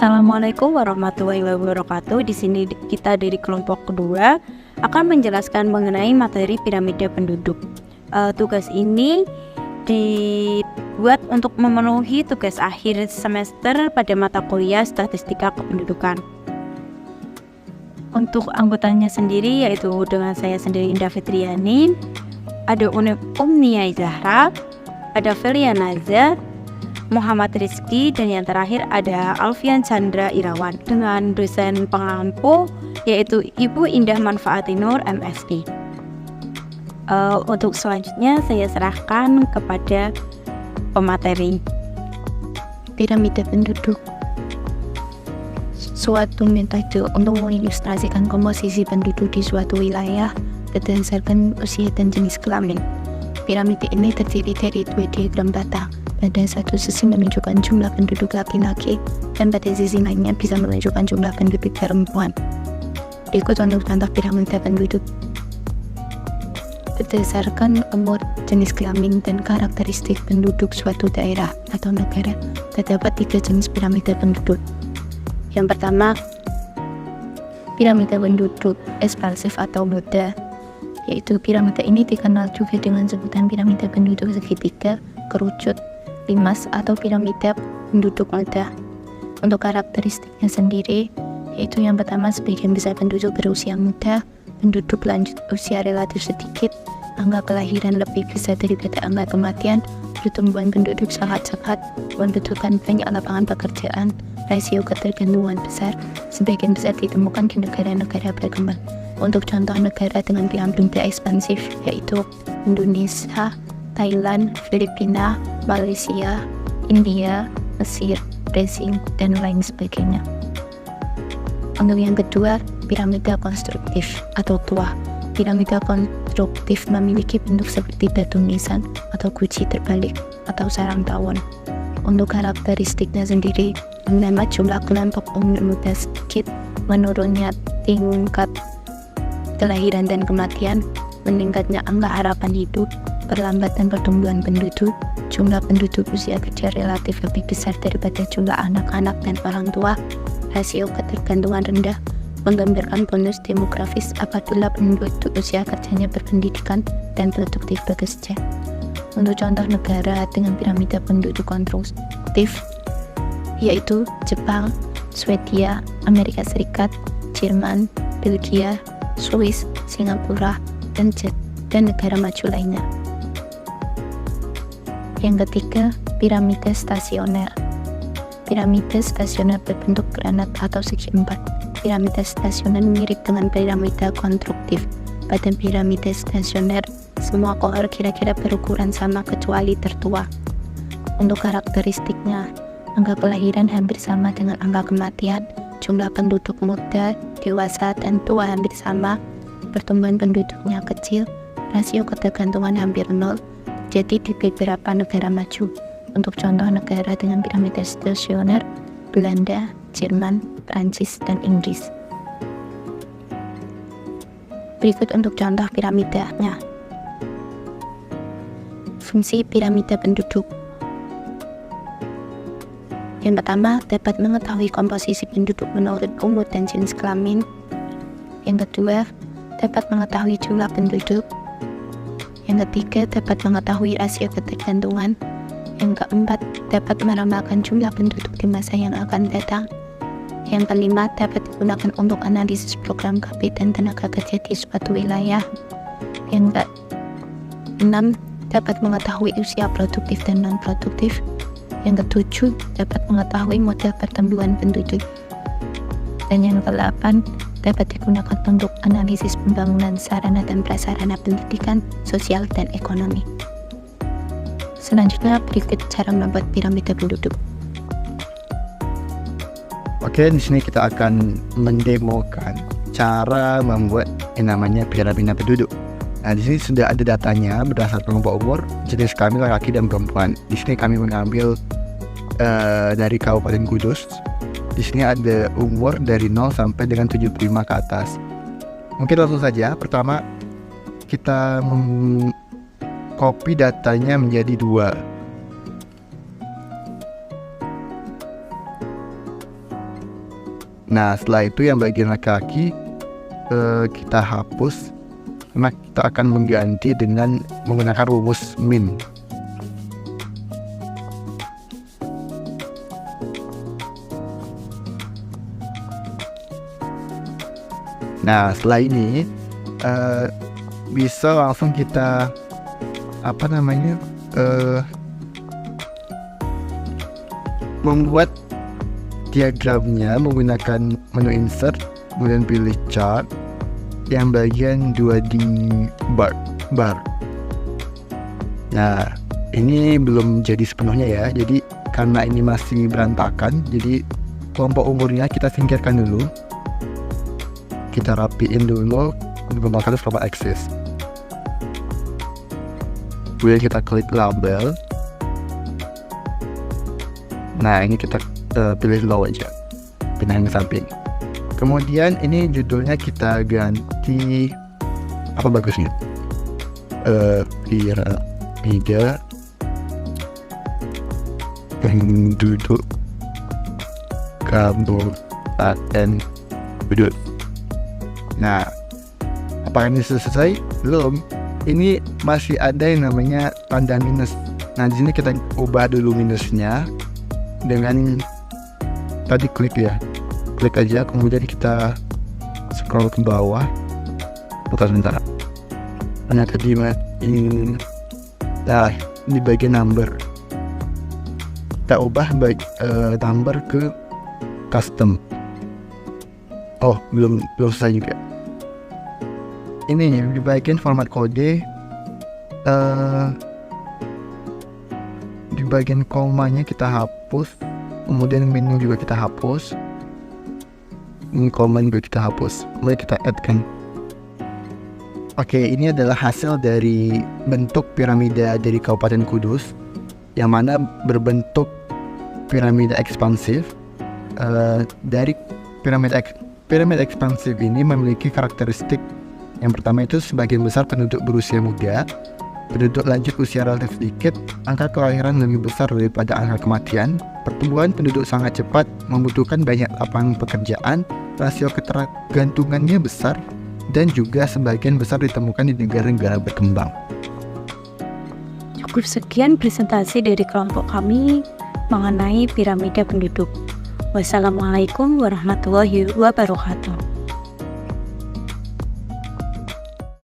Assalamualaikum warahmatullahi wabarakatuh. Di sini kita dari kelompok kedua akan menjelaskan mengenai materi piramida penduduk. Tugas ini dibuat untuk memenuhi tugas akhir semester pada mata kuliah Statistika Kependudukan. Untuk anggotanya sendiri yaitu dengan saya sendiri Indah Fitriani, ada Umnia Zahra, ada Felia Naza, Muhammad Rizky, dan yang terakhir ada Alfian Chandra Irawan dengan dosen pengampu yaitu Ibu Indah Manfaati Nur MSI. Untuk selanjutnya saya serahkan kepada pemateri. Piramida penduduk suatu metode untuk mengilustrasikan komposisi penduduk di suatu wilayah berdasarkan usia dan jenis kelamin. Piramida ini terdiri dari dua diagram batang. Pada satu sisi menunjukkan jumlah penduduk laki-laki dan pada sisi lainnya bisa menunjukkan jumlah penduduk perempuan. Berikut untuk contoh piramida penduduk. Berdasarkan umur, jenis kelamin, dan karakteristik penduduk suatu daerah atau negara, terdapat 3 jenis piramida penduduk. Yang pertama, piramida penduduk ekspansif atau muda, yaitu piramida ini dikenal juga dengan sebutan piramida penduduk segitiga, kerucut, limas, atau piramida penduduk muda. Untuk karakteristiknya sendiri, yaitu yang pertama, sebagian besar penduduk berusia muda, penduduk lanjut usia relatif sedikit, angka kelahiran lebih besar daripada angka kematian, pertumbuhan penduduk sangat cepat, membutuhkan banyak lapangan pekerjaan, rasio ketergantungan besar, sebagian besar ditemukan di negara-negara berkembang. Untuk contoh negara dengan piramida ekspansif yaitu Indonesia, Thailand, Filipina, Malaysia, India, Mesir, Brazil, dan lain sebagainya. Untuk yang kedua, piramida konstruktif atau tua. Piramida konstruktif memiliki bentuk seperti batu nisan atau guci terbalik atau sarang tawon. Untuk karakteristiknya sendiri, menghemat jumlah kelompok umur muda sedikit, menurunnya tingkat kelahiran dan kematian, meningkatnya angka harapan hidup, perlambatan pertumbuhan penduduk, jumlah penduduk usia kerja relatif lebih besar daripada jumlah anak-anak dan orang tua, rasio ketergantungan rendah, menggambarkan bonus demografis apabila penduduk usia kerjanya berpendidikan dan produktif bekerja. Untuk contoh negara dengan piramida penduduk konstruktif yaitu Jepang, Swedia, Amerika Serikat, Jerman, Belgia, Swiss, Singapura, dan negara maju lainnya. Yang ketiga, piramida stasioner. Piramida stasioner berbentuk granat atau segi empat. Piramida stasioner mirip dengan piramida konstruktif. Pada piramida stasioner, semua kohor kira-kira berukuran sama kecuali tertua. Untuk karakteristiknya, angka kelahiran hampir sama dengan angka kematian, jumlah penduduk muda, dewasa, dan tua hampir sama, pertumbuhan penduduknya kecil, rasio ketergantungan hampir nol, jadi di beberapa negara maju. Untuk contoh negara dengan piramida stasioner, Belanda, Jerman, Prancis, dan Inggris. Berikut untuk contoh piramidanya. Fungsi piramida penduduk. Yang pertama, dapat mengetahui komposisi penduduk menurut umur dan jenis kelamin. Yang kedua, dapat mengetahui jumlah penduduk. Yang ketiga, dapat mengetahui rasio ketergantungan. Yang keempat, dapat meramalkan jumlah penduduk di masa yang akan datang. Yang kelima, dapat digunakan untuk analisis program KB dan tenaga kerja di suatu wilayah. Yang keenam, dapat mengetahui usia produktif dan non-produktif. Yang ketujuh, dapat mengetahui model pertumbuhan penduduk. Dan yang kedelapan, dapat digunakan untuk analisis pembangunan sarana dan prasarana pendidikan, sosial, dan ekonomi. Selanjutnya, berikut cara membuat piramida penduduk. Oke, di sini kita akan mendemokan cara membuat yang namanya piramida penduduk. Nah, di sini sudah ada datanya berdasarkan kelompok umur, jenis kelamin laki dan perempuan. Di sini kami mengambil dari Kabupaten Kudus. Di sini ada umur dari 0 sampai dengan 75 ke atas. Mungkin langsung saja. Pertama, kita copy datanya menjadi 2. Nah, setelah itu yang bagian laki-laki kita hapus, karena kita akan mengganti dengan menggunakan rumus min. Nah, setelah ini bisa langsung kita membuat diagramnya menggunakan menu insert, kemudian pilih chart yang bagian 2D bar. Nah, ini belum jadi sepenuhnya ya, jadi karena ini masih berantakan, jadi kelompok umurnya kita singkirkan dulu, kita rapiin dulu menggunakan format axis. Kemudian kita klik label. Nah, ini kita pilih low aja, pindahin ke samping. Kemudian ini judulnya kita ganti apa bagusnya? Piramida penduduk Kabupaten Bedut. Nah, apakah ini selesai? Belum. Ini masih ada yang namanya tanda minus. Nah, di sini kita ubah dulu minusnya dengan tadi klik aja, kemudian kita scroll ke bawah. Sebentar. Hanya tadi ini. Nah, di bagian number kita ubah number ke custom. Oh, belum selesai juga. Ini di bagian format kode, di bagian komanya kita hapus, kemudian menu juga kita hapus, ini komen juga kita hapus, kemudian kita add kan. Oke, ini adalah hasil dari bentuk piramida dari Kabupaten Kudus, yang mana berbentuk piramida ekspansif. Dari piramida ekspansif ini memiliki karakteristik yang pertama itu sebagian besar penduduk berusia muda, penduduk lanjut usia relatif sedikit, angka kelahiran lebih besar daripada angka kematian, pertumbuhan penduduk sangat cepat, membutuhkan banyak lapangan pekerjaan, rasio ketergantungannya besar, dan juga sebagian besar ditemukan di negara-negara berkembang. Cukup sekian presentasi dari kelompok kami mengenai piramida penduduk. Wassalamualaikum warahmatullahi wabarakatuh.